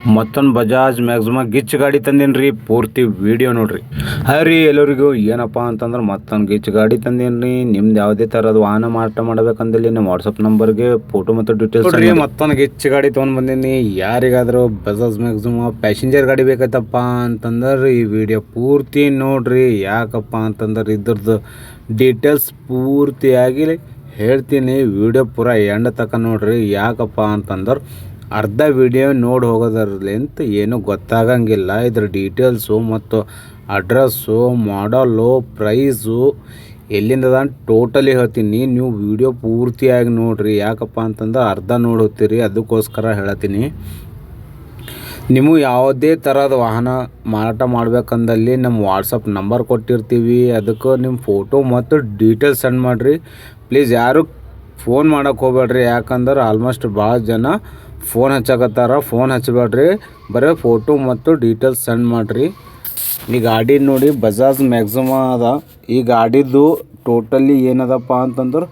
ಮತ್ತೊಂದು ಬಜಾಜ್ ಮ್ಯಾಕ್ಸಿಮ ಗಿಚ್ ಗಾಡಿ ತಂದೇನ್ರಿ. ಪೂರ್ತಿ ವಿಡಿಯೋ ನೋಡ್ರಿ. ರೀ ಎಲ್ಲರಿಗೂ ಏನಪ್ಪ ಅಂತಂದ್ರೆ ಮತ್ತೊಂದು ಗಿಚ್ ಗಾಡಿ ತಂದೇನ್ರಿ. ನಿಮ್ದು ಯಾವುದೇ ಥರದ ವಾಹನ ಮಾರಾಟ ಮಾಡಬೇಕಂದಲ್ಲಿ ನಮ್ಮ ವಾಟ್ಸಪ್ ನಂಬರ್ಗೆ ಫೋಟೋ ಮತ್ತು ಡೀಟೇಲ್ಸ್ ನೋಡ್ರಿ. ಮತ್ತೊಂದು ಗಿಚ್ ಗಾಡಿ ತೊಗೊಂಡು ಬಂದೀನಿ. ಯಾರಿಗಾದರೂ ಬಜಾಜ್ ಮ್ಯಾಕ್ಸಿಮ ಪ್ಯಾಸೆಂಜರ್ ಗಾಡಿ ಬೇಕೈತಪ್ಪ ಅಂತಂದ್ರೆ ಈ ವಿಡಿಯೋ ಪೂರ್ತಿ ನೋಡ್ರಿ. ಯಾಕಪ್ಪ ಅಂತಂದ್ರೆ ಇದ್ರದ್ದು ಡೀಟೇಲ್ಸ್ ಪೂರ್ತಿಯಾಗಿ ಹೇಳ್ತೀನಿ. ವಿಡಿಯೋ ಪೂರ ಎಂಡ್ ತನಕ ನೋಡ್ರಿ. ಯಾಕಪ್ಪ ಅಂತಂದ್ರೆ ಅರ್ಧ ವಿಡಿಯೋ ನೋಡಿ ಹೋಗೋದ್ರಲ್ಲಿಂತ ಏನೂ ಗೊತ್ತಾಗಂಗಿಲ್ಲ. ಇದ್ರ ಡೀಟೇಲ್ಸು ಮತ್ತು ಅಡ್ರೆಸ್ಸು, ಮಾಡಲು, ಪ್ರೈಸು ಎಲ್ಲಿಂದ ಟೋಟಲಿ ಹೇಳ್ತೀನಿ. ನೀವು ವಿಡಿಯೋ ಪೂರ್ತಿಯಾಗಿ ನೋಡಿರಿ. ಯಾಕಪ್ಪ ಅಂತಂದ್ರೆ ಅರ್ಧ ನೋಡುತ್ತೀರಿ, ಅದಕ್ಕೋಸ್ಕರ ಹೇಳ್ತೀನಿ. ನೀವು ಯಾವುದೇ ಥರದ ವಾಹನ ಮಾರಾಟ ಮಾಡಬೇಕಂದಲ್ಲಿ ನಮ್ಮ ವಾಟ್ಸಪ್ ನಂಬರ್ ಕೊಟ್ಟಿರ್ತೀವಿ. ಅದಕ್ಕೆ ನಿಮ್ಮ ಫೋಟೋ ಮತ್ತು ಡೀಟೇಲ್ಸ್ ಸೆಂಡ್ ಮಾಡಿರಿ. ಪ್ಲೀಸ್ ಯಾರು ಫೋನ್ ಮಾಡೋಕ್ಕೆ ಹೋಗ್ಬೇಡ್ರಿ. ಯಾಕಂದ್ರೆ ಆಲ್ಮೋಸ್ಟ್ ಭಾಳ ಜನ ಫೋನ್ ಹಚ್ಚಕತ್ತಾರ. ಫೋನ್ ಹಚ್ಚಬೇಡ್ರಿ, ಬರೀ ಫೋಟೋ ಮತ್ತು ಡೀಟೇಲ್ಸ್ ಸೆಂಡ್ ಮಾಡಿರಿ. ಈ ಗಾಡಿ ನೋಡಿ ಬಜಾಜ್ ಮ್ಯಾಕ್ಸಿಮ ಅದ. ಈ ಗಾಡಿದು ಟೋಟಲಿ ಏನದಪ್ಪ ಅಂತಂದ್ರೆ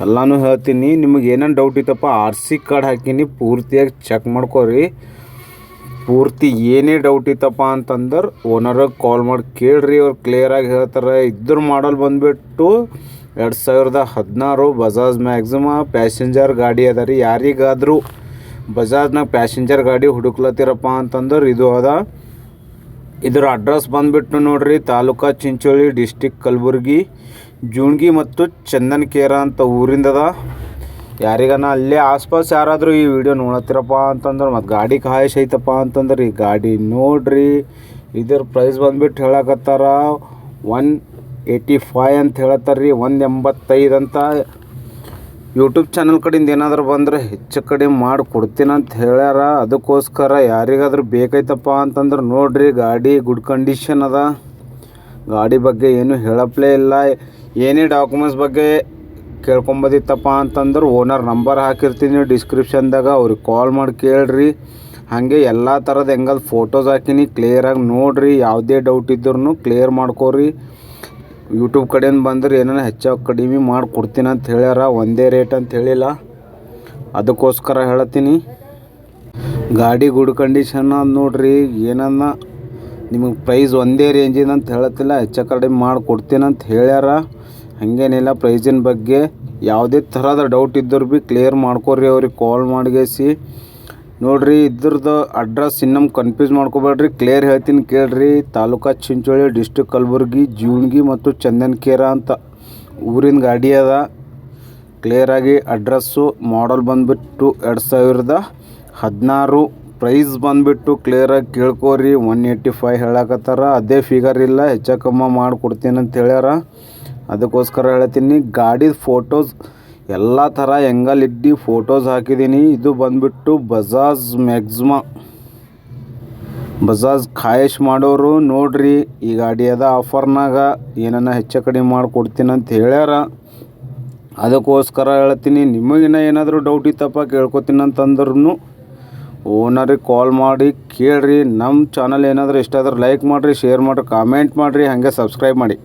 ಎಲ್ಲನೂ ಹೇಳ್ತೀನಿ. ನಿಮಗೆ ಏನೇನು ಡೌಟ್ ಇತ್ತಪ್ಪ RC ಕಾರ್ಡ್ ಹಾಕೀನಿ, ಪೂರ್ತಿಯಾಗಿ ಚೆಕ್ ಮಾಡ್ಕೊರಿ. ಪೂರ್ತಿ ಏನೇ ಡೌಟ್ ಇತ್ತಪ್ಪ ಅಂತಂದ್ರೆ ಓನರಿಗೆ ಕಾಲ್ ಮಾಡಿ ಕೇಳ್ರಿ. ಅವ್ರು ಕ್ಲಿಯರಾಗಿ ಹೇಳ್ತಾರೆ. ಇದ್ರ ಮಾಡಲ್ ಬಂದುಬಿಟ್ಟು 2016 ಬಜಾಜ್ ಮ್ಯಾಕ್ಸಿಮ ಪ್ಯಾಸೆಂಜರ್ ಗಾಡಿ ಅದ ರೀ. ಯಾರಿಗಾದರೂ ಬಜಾಜ್ನಾಗ ಪ್ಯಾಸೆಂಜರ್ ಗಾಡಿ ಹುಡುಕ್ಲತ್ತೀರಪ್ಪ ಅಂತಂದ್ರೆ ಇದು ಅದ. ಇದರ ಅಡ್ರೆಸ್ ಬಂದುಬಿಟ್ಟು ನೋಡ್ರಿ, ತಾಲೂಕಾ ಚಿಂಚೋಳಿ, ಡಿಸ್ಟಿಕ್ ಕಲಬುರ್ಗಿ, ಜೂಣ್ಗಿ ಮತ್ತು ಚಂದನಕೇರ ಅಂತ ಊರಿಂದದ. ಯಾರಿಗಾನ ಅಲ್ಲೇ ಆಸ್ಪಾಸ್ ಯಾರಾದರೂ ಈ ವಿಡಿಯೋ ನೋಡತ್ತೀರಪ್ಪ ಅಂತಂದ್ರೆ ಮತ್ತು ಗಾಡಿ ಖಾಯಶ್ ಐತಪ್ಪ ಅಂತಂದ್ರೆ ಈ ಗಾಡಿ ನೋಡ್ರಿ. ಇದರ ಪ್ರೈಸ್ ಬಂದುಬಿಟ್ಟು ಹೇಳಕತ್ತಾರ 185 ಅಂತ ಹೇಳತ್ತಾರ ರೀ. 185 ಅಂತ ಯೂಟ್ಯೂಬ್ ಚಾನಲ್ ಕಡೆಯಿಂದ ಏನಾದರೂ ಬಂದರೆ ಹೆಚ್ಚು ಕಡಿಮೆ ಮಾಡಿ ಕೊಡ್ತೀನಂತ ಹೇಳ್ಯಾರ. ಅದಕ್ಕೋಸ್ಕರ ಯಾರಿಗಾದ್ರೂ ಬೇಕೈತಪ್ಪ ಅಂತಂದ್ರೆ ನೋಡ್ರಿ. ಗಾಡಿ ಗುಡ್ ಕಂಡೀಷನ್ ಅದ. ಗಾಡಿ ಬಗ್ಗೆ ಏನು ಹೇಳಪ್ಲೇ ಇಲ್ಲ. ಏನೇ ಡಾಕ್ಯುಮೆಂಟ್ಸ್ ಬಗ್ಗೆ ಕೇಳ್ಕೊಂಬೋದಿತ್ತಪ್ಪ ಅಂತಂದ್ರೆ ಓನರ್ ನಂಬರ್ ಹಾಕಿರ್ತೀನಿ ಡಿಸ್ಕ್ರಿಪ್ಷನ್ದಾಗ, ಅವ್ರಿಗೆ ಕಾಲ್ ಮಾಡಿ ಕೇಳ್ರಿ. ಹಾಗೆ ಎಲ್ಲ ಥರದ ಹೆಂಗಲ್ ಫೋಟೋಸ್ ಹಾಕಿನಿ, ಕ್ಲಿಯರಾಗಿ ನೋಡಿರಿ. ಯಾವುದೇ ಡೌಟ್ ಇದ್ರೂ ಕ್ಲಿಯರ್ ಮಾಡ್ಕೋರಿ. ಯೂಟ್ಯೂಬ್ ಕಡೆಯಿಂದ ಬಂದ್ರೆ ಏನಾರ ಹೆಚ್ಚು ಕಡಿಮೆ ಮಾಡಿ ಕೊಡ್ತೀನಿ ಅಂತ ಹೇಳ್ಯಾರ. ಒಂದೇ ರೇಟ್ ಅಂತ ಹೇಳಿಲ್ಲ, ಅದಕ್ಕೋಸ್ಕರ ಹೇಳ್ತೀನಿ. ಗಾಡಿ ಗುಡ್ ಕಂಡೀಷನ್ ಅದು ನೋಡ್ರಿ. ಏನನ್ನ ನಿಮಗೆ ಪ್ರೈಸ್ ಒಂದೇ ರೇಂಜಿನ ಅಂತ ಹೇಳತ್ತಿಲ್ಲ, ಹೆಚ್ಚು ಕಡಿಮೆ ಮಾಡಿ ಕೊಡ್ತೀನಿ ಅಂತ ಹೇಳ್ಯಾರ. ಹಾಗೇನಿಲ್ಲ. ಪ್ರೈಸಿನ ಬಗ್ಗೆ ಯಾವುದೇ ಥರದ ಡೌಟ್ ಇದ್ದರೂ ಭೀ ಕ್ಲಿಯರ್ ಮಾಡ್ಕೊರಿ. ಅವ್ರಿಗೆ ಕಾಲ್ ಮಾಡಿಗೆಸಿ ನೋಡ್ರಿ. ಇದ್ರದ್ದು ಅಡ್ರೆಸ್ ಇನ್ನೊಮ್ಮೆ ಕನ್ಫ್ಯೂಸ್ ಮಾಡ್ಕೋಬೇಡ್ರಿ, ಕ್ಲಿಯರ್ ಹೇಳ್ತೀನಿ ಕೇಳ್ರಿ. ತಾಲೂಕಾ ಚಿಂಚೋಳಿ, ಡಿಸ್ಟಿಕ್ ಕಲಬುರ್ಗಿ, ಜೂಣ್ಗಿ ಮತ್ತು ಚಂದನಕೇರ ಅಂತ ಊರಿನ ಗಾಡಿ ಅದ. ಕ್ಲಿಯರಾಗಿ ಅಡ್ರೆಸ್ಸು, ಮಾಡಲ್ ಬಂದುಬಿಟ್ಟು 2016. ಪ್ರೈಸ್ ಬಂದುಬಿಟ್ಟು ಕ್ಲಿಯರಾಗಿ ಕೇಳ್ಕೋರಿ. 185 ಹೇಳಕತ್ತಾರ. ಅದೇ ಫಿಗರ್ ಇಲ್ಲ, ಹೆಚ್ಚು ಕಮ್ಮಿ ಮಾಡಿಕೊಡ್ತೀನಿ ಅಂತ ಹೇಳ್ಯಾರ. ಅದಕ್ಕೋಸ್ಕರ ಹೇಳ್ತೀನಿ. ಗಾಡಿದ ಫೋಟೋಸ್ ಎಲ್ಲ ಥರ ಎಂಗಲ್ ಇದ್ದು ಫೋಟೋಸ್ ಹಾಕಿದ್ದೀನಿ. ಇದು ಬಂದುಬಿಟ್ಟು ಬಜಾಜ್ ಮ್ಯಾಕ್ಸಿಮ. ಬಜಾಜ್ ಖಾಯಶ್ ಮಾಡೋರು ನೋಡ್ರಿ. ಈ ಗಾಡಿ ಅದ ಆಫರ್ನಾಗ, ಏನನ್ನ ಹೆಚ್ಚು ಕಡಿಮೆ ಮಾಡಿಕೊಡ್ತೀನಿ ಅಂತ ಹೇಳ್ಯಾರ. ಅದಕ್ಕೋಸ್ಕರ ಹೇಳ್ತೀನಿ. ನಿಮಗಿನ್ನ ಏನಾದರೂ ಡೌಟ್ ಇತ್ತಪ್ಪ ಕೇಳ್ಕೊತೀನಿ ಅಂತಂದ್ರೂ ಓನರಿಗೆ ಕಾಲ್ ಮಾಡಿ ಕೇಳ್ರಿ. ನಮ್ಮ ಚಾನಲ್ ಏನಾದರೂ ಇಷ್ಟ ಆದ್ರೆ ಲೈಕ್ ಮಾಡಿರಿ, ಶೇರ್ ಮಾಡಿರಿ, ಕಾಮೆಂಟ್ ಮಾಡಿರಿ, ಹಾಗೆ ಸಬ್ಸ್ಕ್ರೈಬ್ ಮಾಡಿ.